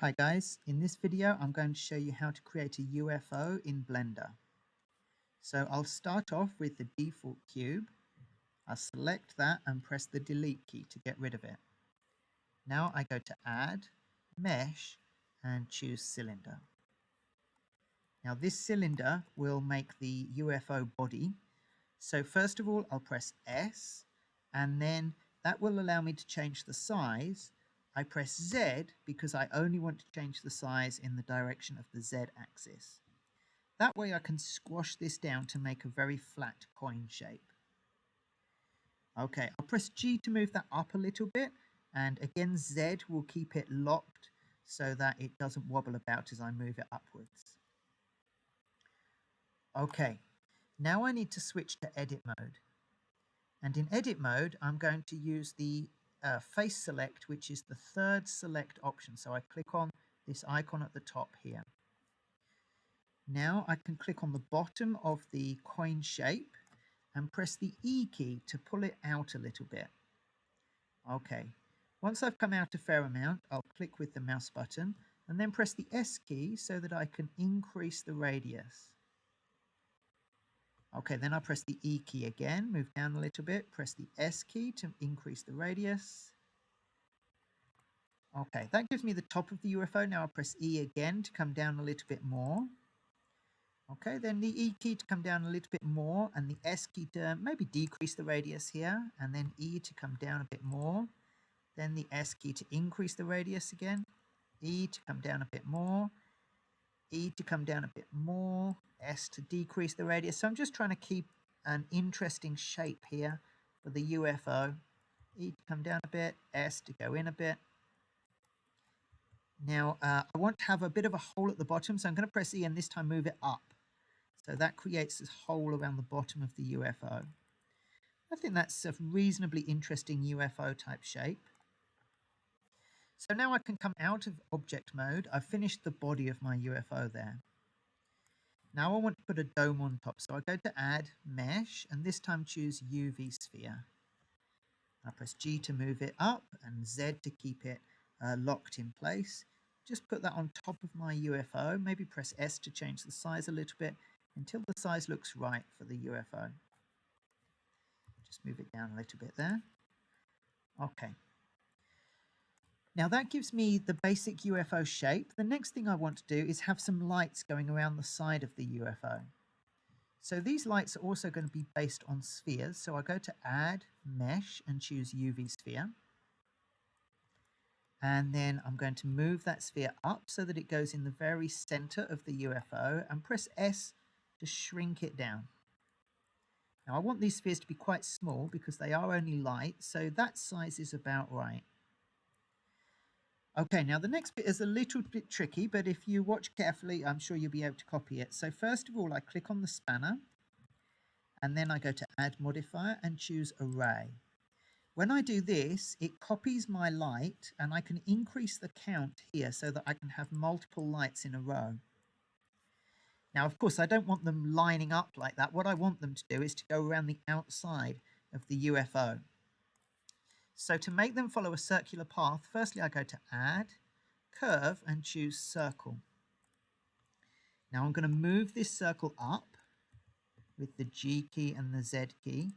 Hi guys, in this video I'm going to show you how to create a UFO in Blender. So I'll start off with the default cube. I'll select that and press the delete key to get rid of it. Now I go to add, mesh and choose cylinder. Now this cylinder will make the UFO body. So first of all I'll press S and then that will allow me to change the size. I press Z because I only want to change the size in the direction of the Z axis. That way I can squash this down to make a very flat coin shape. Okay, I'll press G to move that up a little bit, and again Z will keep it locked so that it doesn't wobble about as I move it upwards. Okay, now I need to switch to edit mode. And in edit mode, I'm going to use the face select, which is the third select option. So I click on this icon at the top here. Now I can click on the bottom of the coin shape and press the E key to pull it out a little bit. Okay, once I've come out a fair amount, I'll click with the mouse button and then press the S key so that I can increase the radius. Okay, then I'll press the E key again, move down a little bit, press the S key to increase the radius. Okay, that gives me the top of the UFO. Now I'll press E again to come down a little bit more. Okay, then the E key to come down a little bit more, and the S key to maybe decrease the radius here, and then E to come down a bit more. Then the S key to increase the radius again, E to come down a bit more, E to come down a bit more, S to decrease the radius. So I'm just trying to keep an interesting shape here for the UFO. E to come down a bit, S to go in a bit. Now I want to have a bit of a hole at the bottom, so I'm going to press E and this time move it up. So that creates this hole around the bottom of the UFO. I think that's a reasonably interesting UFO type shape. So now I can come out of object mode. I've finished the body of my UFO there. Now I want to put a dome on top. So I go to add, mesh, and this time choose UV sphere. I press G to move it up and Z to keep it locked in place. Just put that on top of my UFO. Maybe press S to change the size a little bit until the size looks right for the UFO. Just move it down a little bit there. Okay. Now that gives me the basic UFO shape. The next thing I want to do is have some lights going around the side of the UFO. So these lights are also going to be based on spheres. So I go to add, mesh and choose UV sphere. And then I'm going to move that sphere up so that it goes in the very center of the UFO and press S to shrink it down. Now I want these spheres to be quite small because they are only light, so that size is about right. Okay, now the next bit is a little bit tricky, but if you watch carefully, I'm sure you'll be able to copy it. So first of all, I click on the spanner, and then I go to Add Modifier and choose Array. When I do this, it copies my light, and I can increase the count here so that I can have multiple lights in a row. Now, of course, I don't want them lining up like that. What I want them to do is to go around the outside of the UFO. So to make them follow a circular path, firstly I go to Add, Curve and choose Circle. Now I'm going to move this circle up with the G key and the Z key,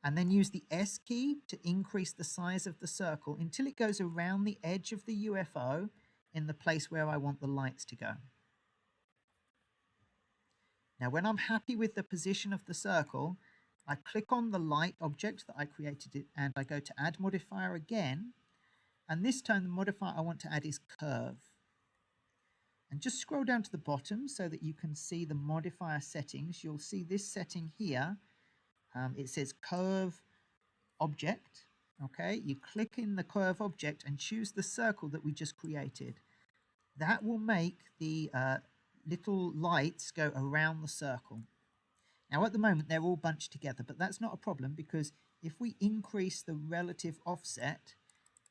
and then use the S key to increase the size of the circle until it goes around the edge of the UFO in the place where I want the lights to go. Now when I'm happy with the position of the circle, I click on the light object that I created and I go to Add Modifier again, and this time the modifier I want to add is Curve. And just scroll down to the bottom so that you can see the modifier settings. You'll see this setting here. It says Curve Object. Okay, you click in the curve object and choose the circle that we just created. That will make the little lights go around the circle. Now at the moment they're all bunched together, but that's not a problem because if we increase the relative offset,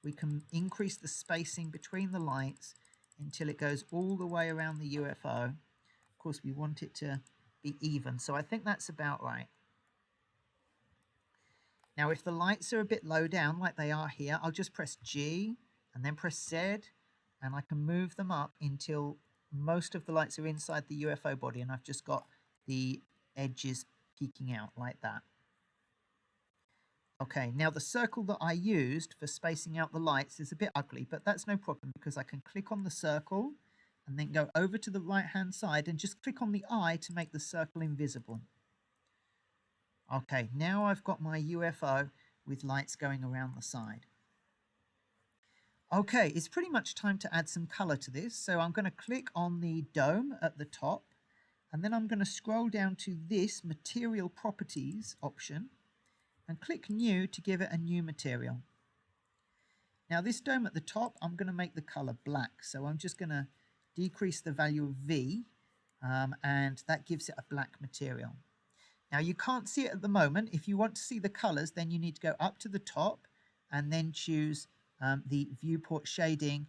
we can increase the spacing between the lights until it goes all the way around the UFO. Of course, we want it to be even, so I think that's about right. Now, if the lights are a bit low down, like they are here, I'll just press G and then press Z and I can move them up until most of the lights are inside the UFO body, and I've just got the edges peeking out like that. Okay, now the circle that I used for spacing out the lights is a bit ugly, but that's no problem because I can click on the circle and then go over to the right-hand side and just click on the eye to make the circle invisible. Okay, now I've got my UFO with lights going around the side. Okay, it's pretty much time to add some color to this. So I'm going to click on the dome at the top, and then I'm going to scroll down to this material properties option and click new to give it a new material. Now this dome at the top, I'm going to make the color black. So I'm just going to decrease the value of V, and that gives it a black material. Now you can't see it at the moment. If you want to see the colors, then you need to go up to the top and then choose the viewport shading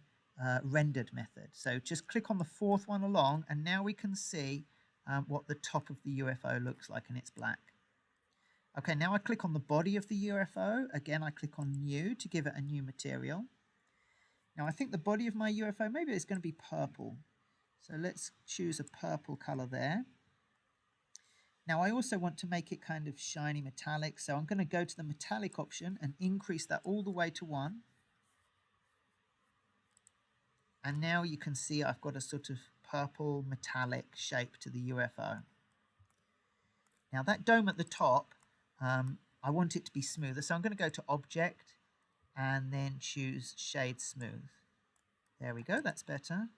rendered method. So just click on the fourth one along, and now we can see what the top of the UFO looks like, and it's black. Okay, now I click on the body of the UFO. Again, I click on new to give it a new material. Now I think the body of my UFO, maybe it's going to be purple. So let's choose a purple color there. Now I also want to make it kind of shiny metallic, so I'm going to go to the metallic option and increase that all the way to 1. And now you can see I've got a sort of purple metallic shape to the UFO. Now that dome at the top, I want it to be smoother, so I'm going to go to Object and then choose Shade Smooth. There we go, that's better.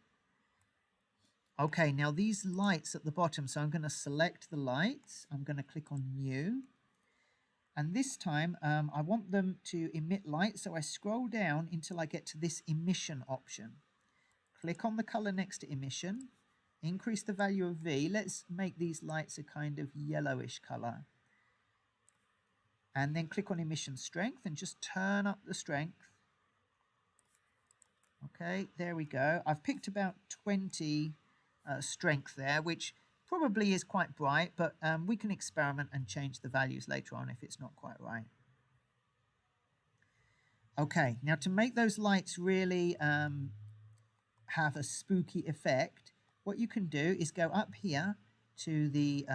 Okay, now these lights at the bottom, so I'm going to select the lights. I'm going to click on New. And this time, I want them to emit light, so I scroll down until I get to this emission option. Click on the color next to emission, increase the value of V. Let's make these lights a kind of yellowish color. And then click on emission strength and just turn up the strength. Okay, there we go. I've picked about 20 strength there, which probably is quite bright, but we can experiment and change the values later on if it's not quite right. Okay, now to make those lights really have a spooky effect, what you can do is go up here to the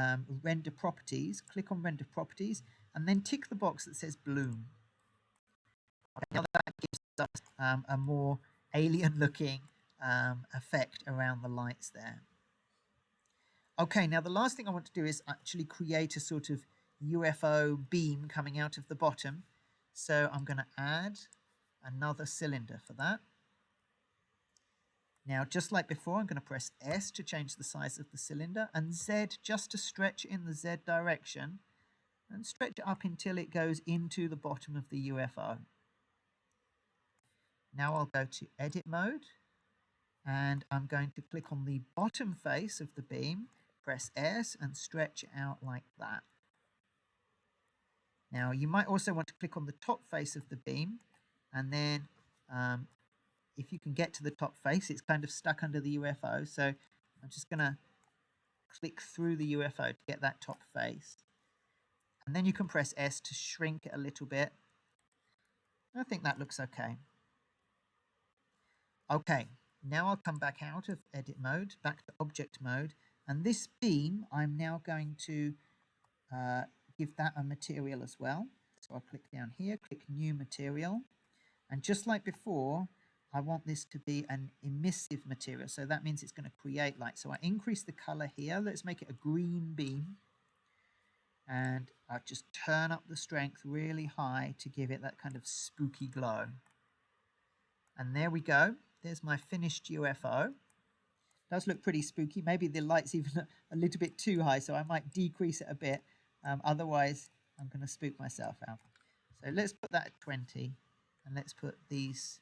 render properties, click on render properties, and then tick the box that says bloom. Okay, now that gives us a more alien looking effect around the lights there. Okay, now the last thing I want to do is actually create a sort of UFO beam coming out of the bottom. So I'm going to add another cylinder for that. Now, just like before, I'm going to press S to change the size of the cylinder and Z just to stretch in the Z direction and stretch it up until it goes into the bottom of the UFO. Now I'll go to Edit Mode and I'm going to click on the bottom face of the beam, press S and stretch it out like that. Now you might also want to click on the top face of the beam, and then if you can get to the top face, it's kind of stuck under the UFO, so I'm just going to click through the UFO to get that top face. And then you can press S to shrink it a little bit. I think that looks okay. Okay, now I'll come back out of Edit Mode, back to Object Mode, and this beam, I'm now going to give that a material as well. So I'll click down here, click New Material, and just like before, I want this to be an emissive material, so that means it's going to create light. So I increase the color here. Let's make it a green beam, and I'll just turn up the strength really high to give it that kind of spooky glow. And there we go. There's my finished UFO. Does look pretty spooky. Maybe the light's even a little bit too high, so I might decrease it a bit. Otherwise, I'm going to spook myself out. So let's put that at 20, and let's put these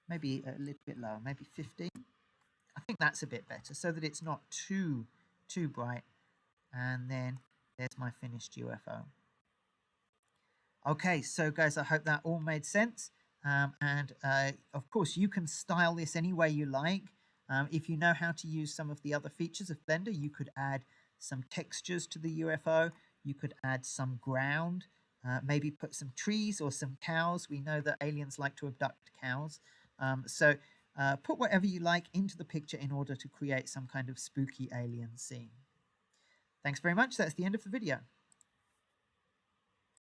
maybe a little bit lower, maybe 15. I think that's a bit better, so that it's not too bright. And then there's my finished UFO. Okay, so guys, I hope that all made sense. Of course, you can style this any way you like. If you know how to use some of the other features of Blender, you could add some textures to the UFO. You could add some ground, maybe put some trees or some cows. We know that aliens like to abduct cows. So Put whatever you like into the picture in order to create some kind of spooky alien scene. Thanks very much. That's the end of the video.